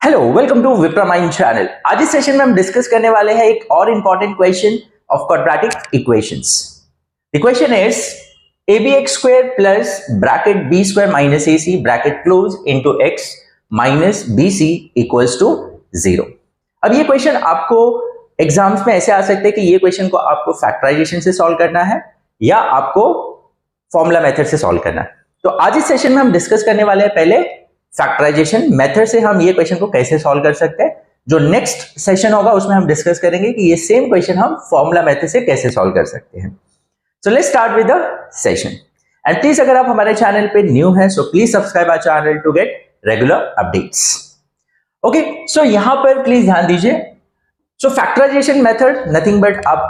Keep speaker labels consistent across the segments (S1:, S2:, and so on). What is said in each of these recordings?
S1: Hello, welcome to Vipramind channel. आज इस session में हम डिस्कस करने वाले हैं एक और important question of quadratic equations. The question is abx square plus bracket b square minus ac bracket close into x minus bc equals to 0। अब ये क्वेश्चन आपको एग्जाम्स में ऐसे आ सकते हैं कि ये क्वेश्चन को आपको फैक्टराइजेशन से सॉल्व करना है या आपको फॉर्मूला मेथड से सॉल्व करना है। तो आज इस सेशन में हम डिस्कस करने वाले हैं पहले फैक्टराइजेशन मेथड से हम ये क्वेश्चन को कैसे सॉल्व कर सकते हैं। जो नेक्स्ट सेशन होगा उसमें हम डिस्कस करेंगे कि ये सेम क्वेश्चन हम फॉर्मूला मेथड से कैसे सॉल्व कर सकते हैं। So let's start with the session and please अगर आप हमारे चैनल पे न्यू हैं so please subscribe our channel to get regular updates. Okay, so यहां पर प्लीज ध्यान दीजिए। So factorization method nothing but आप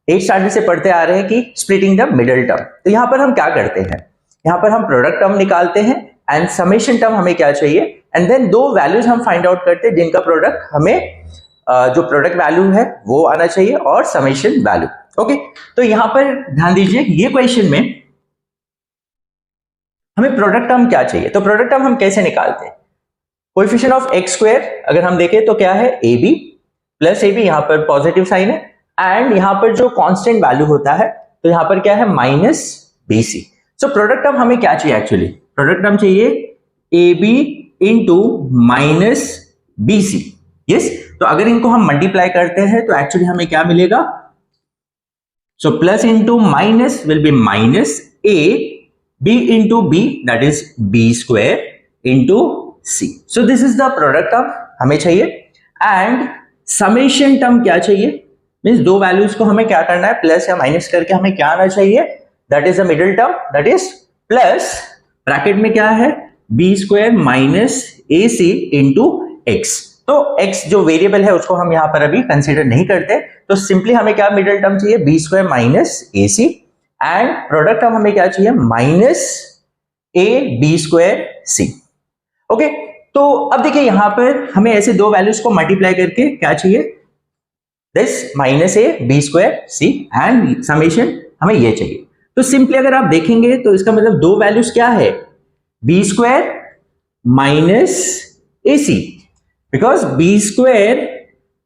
S1: 8th स्टैंडर्ड से पढ़ते आ रहे हैं कि स्प्लिटिंग द मिडिल टर्म। तो यहां पर हम क्या करते हैं, यहां पर हम प्रोडक्ट टर्म निकालते हैं एंड समेशन टर्म हमें क्या चाहिए एंड देन दो वैल्यूज हम फाइंड आउट करते हैं जिनका प्रोडक्ट हमें जो प्रोडक्ट वैल्यू है वो आना चाहिए और समेशन वैल्यू। ओके, तो यहां पर ध्यान दीजिए ये क्वेश्चन में हमें प्रोडक्ट टर्म क्या चाहिए। तो प्रोडक्ट टर्म हम कैसे निकालते हैं, कोएफिशिएंट ऑफ एक्स स्क्वायर अगर हम देखें तो क्या है A B plus A B, यहां पर पॉजिटिव साइन है एंड यहां पर जो कांस्टेंट वैल्यू होता है तो यहां पर क्या है minus B C. So product term हमें क्या चाहिए, एक्चुअली प्रोडक्ट टर्म चाहिए A B into minus B C. Yes, तो अगर इनको हम मल्टीप्लाई करते हैं तो एक्चुअली हमें क्या मिलेगा, so plus into minus will be minus A B into B that is B square into C. So this is the product term हमें चाहिए एंड समेशन टर्म क्या चाहिए, मीन्स दो वैल्यूज को हमें क्या करना है प्लस या माइनस करके हमें क्या आना चाहिए, that is the middle term that is plus bracket में क्या है बी स्क्वायर माइनस ए सी इंटू एक्स। तो एक्स जो वेरिएबल है उसको हम यहां पर अभी कंसीडर नहीं करते, तो सिंपली हमें क्या मिडिल टर्म चाहिए B square minus A C and product term हमें क्या चाहिए minus A B square C. Okay, तो अब देखिए यहां पर हमें ऐसे दो वैल्यूज को मल्टीप्लाई करके क्या चाहिए, this minus A B square C and summation हमें ये चाहिए। तो सिंपली अगर आप देखेंगे तो इसका मतलब दो वैल्यूज क्या है b square minus A c, because b square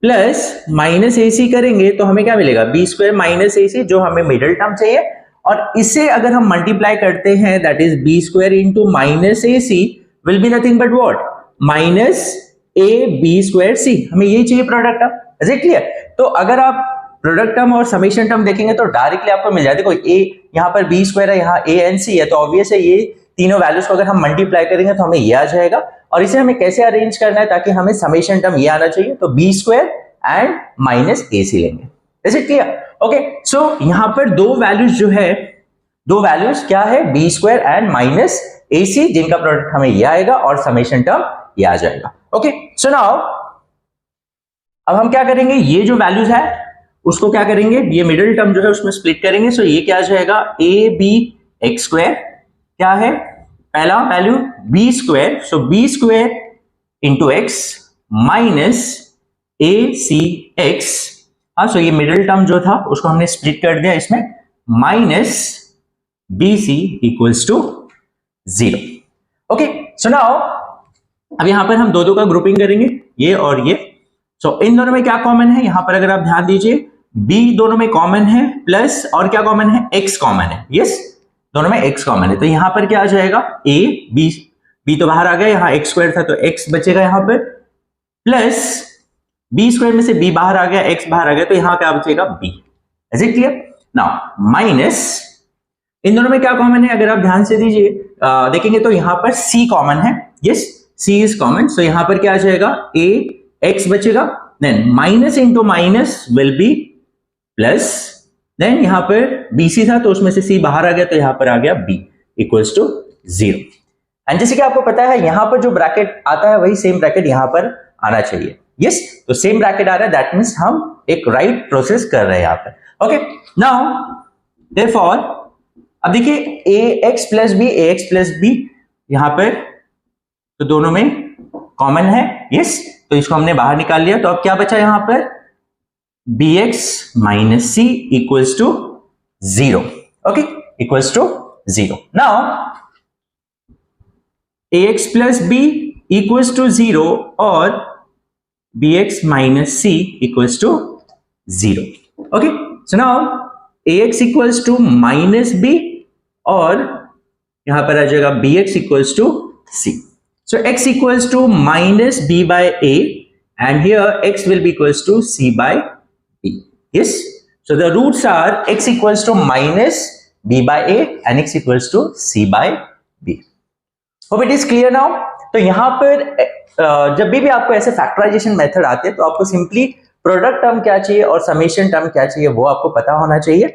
S1: plus minus A c करेंगे तो हमें क्या मिलेगा बी स्क्वायर माइनस ए सी, जो हमें मिडिल टर्म चाहिए, और इसे अगर हम मल्टीप्लाई करते हैं that is B square into minus A c will be nothing but what minus A B square c. हमें ये चाहिए product term. Is it clear? तो अगर आप प्रोडक्ट टर्म और समेशन टर्म देखेंगे तो डायरेक्टली आपको मिल जाती है। कोई ए यहां पर बी स्क्वायर है, यहाँ ए एन सी है, तो ऑब्वियस है ये तीनों वैल्यूज को अगर हम मल्टीप्लाई करेंगे तो हमें ये आ जाएगा। और इसे हमें कैसे अरेंज करना है ताकि हमें समेशन टर्म ये आना चाहिए, तो बी स्क्वायर एंड माइनस ए सी लेंगे। Is it clear? Okay, so यहां पर दो वैल्यूज जो है, दो वैल्यूज क्या है बी स्क्वायर एंड माइनस ए सी, जिनका प्रोडक्ट हमें ये आएगा और समेशन टर्म ये आ जाएगा। ओके, सो नाउ अब हम क्या करेंगे, ये जो वैल्यूज है उसको क्या करेंगे, ये मिडिल टर्म जो है उसमें स्प्लिट करेंगे। सो ये क्या आ जाएगा ए बी एक्स स्क्वायर, क्या है पहला value b square, so b square into x minus ए सी एक्स। हाँ, सो ये मिडिल टर्म जो था उसको हमने स्प्लिट कर दिया इसमें, minus B C equals to 0। Okay, so now अब यहां पर हम दो दो का ग्रुपिंग करेंगे, ये और ये। सो इन दोनों में क्या कॉमन है, यहां पर अगर आप ध्यान दीजिए b दोनों में कॉमन है, प्लस और क्या कॉमन है x कॉमन है। यस, दोनों में x कॉमन है, तो यहां पर क्या आ जाएगा a b तो बाहर आ गया, यहां x स्क्वायर था तो x बचेगा यहां पर, प्लस b स्क्वायर में से b बाहर आ गया, x बाहर आ गया, तो यहां क्या बचेगा b। Is it clear? Now minus इन दोनों में क्या कॉमन है, अगर आप ध्यान से दीजिए देखेंगे तो यहां पर c कॉमन है। Yes, c is common, so यहां पर क्या आ जाएगा a x बचेगा, then minus into minus will be plus, then यहां पर BC था तो उसमें से C बाहर आ गया तो यहां पर आ गया B इक्वल्स टू 0। एंड जैसे कि आपको पता है यहां पर जो ब्रैकेट आता है वही सेम ब्रैकेट यहां पर आना चाहिए। यस, तो सेम ब्रैकेट आ रहा है, दैट मींस हम एक राइट प्रोसेस कर रहे हैं यहां पर। ओके, नाउ देयरफॉर अब देखिए ax प्लस b यहां पर तो दोनों में कॉमन है। यस, तो इसको हमने बाहर निकाल लिया, तो अब क्या बचा यहां पर bx minus c equals to 0. Okay, equals to 0. Now ax plus b equals to 0 और bx minus c equals to 0. Okay, so now ax equals to minus b और यहां पर आ जाएगा bx equals to c. So x equals to minus b by a and here x will be equals to c by b. Yes, so the roots are x equals to minus b by a and x equals to c by b. Hope it is clear now. तो यहां पर जब भी आपको ऐसे factorisation method आते हैं तो आपको सिंपली प्रोडक्ट टर्म क्या चाहिए और समेशन टर्म क्या चाहिए वो आपको पता होना चाहिए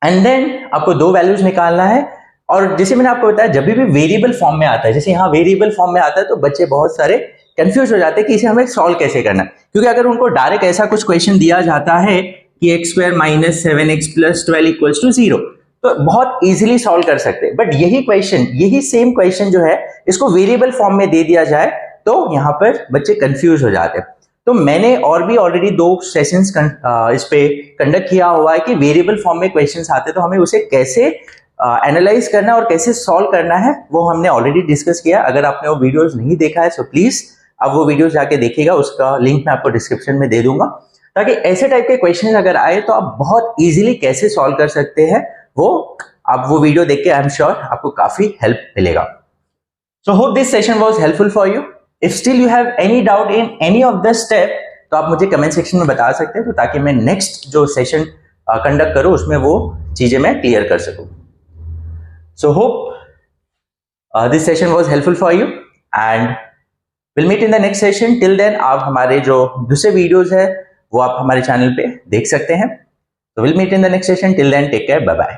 S1: एंड देन आपको दो वैल्यूज निकालना है. और जैसे मैंने आपको बताया जब भी वेरिएबल फॉर्म में आता है, जैसे यहाँ वेरिएबल फॉर्म में आता है तो बच्चे बहुत सारे कंफ्यूज हो जाते हैं कि इसे हमें सॉल्व कैसे करना है, क्योंकि अगर उनको डायरेक्ट ऐसा कुछ क्वेश्चन दिया जाता है कि X square minus 7x plus 12 equals to 0 तो बहुत इजीली सॉल्व कर सकते हैं. बट यही क्वेश्चन, यही सेम क्वेश्चन जो है इसको वेरिएबल फॉर्म में दे दिया जाए तो यहाँ पर बच्चे कंफ्यूज हो जाते हैं. तो मैंने और भी ऑलरेडी 2 सेशंस इस पे कंडक्ट किया हुआ है कि वेरिएबल फॉर्म में क्वेश्चंस आते तो हमें उसे कैसे एनालाइज करना है और कैसे सॉल्व करना है वो हमने ऑलरेडी डिस्कस किया. अगर आपने वो वीडियोस नहीं देखा है तो प्लीज आप वो वीडियोस जाके देखिएगा, उसका लिंक मैं आपको डिस्क्रिप्शन में दे दूंगा ताकि ऐसे टाइप के क्वेश्चन अगर आए तो आप बहुत इजीली कैसे सॉल्व कर सकते हैं वो आप वो वीडियो देख के आई एम श्योर आपको काफी हेल्प मिलेगा. So hope this session was helpful for you. If still you have any doubt in any of the step तो आप मुझे कमेंट सेक्शन में बता सकते हैं तो ताकि मैं नेक्स्ट जो सेशन कंडक्ट करूं उसमें वो चीजें मैं क्लियर कर सकूं. So hope this session was helpful for you and we'll meet in the next session. Till then आप हमारे जो दूसरे वीडियोस है वो आप हमारे चैनल पे देख सकते हैं. So we'll meet in the next session. Till then take care. Bye bye.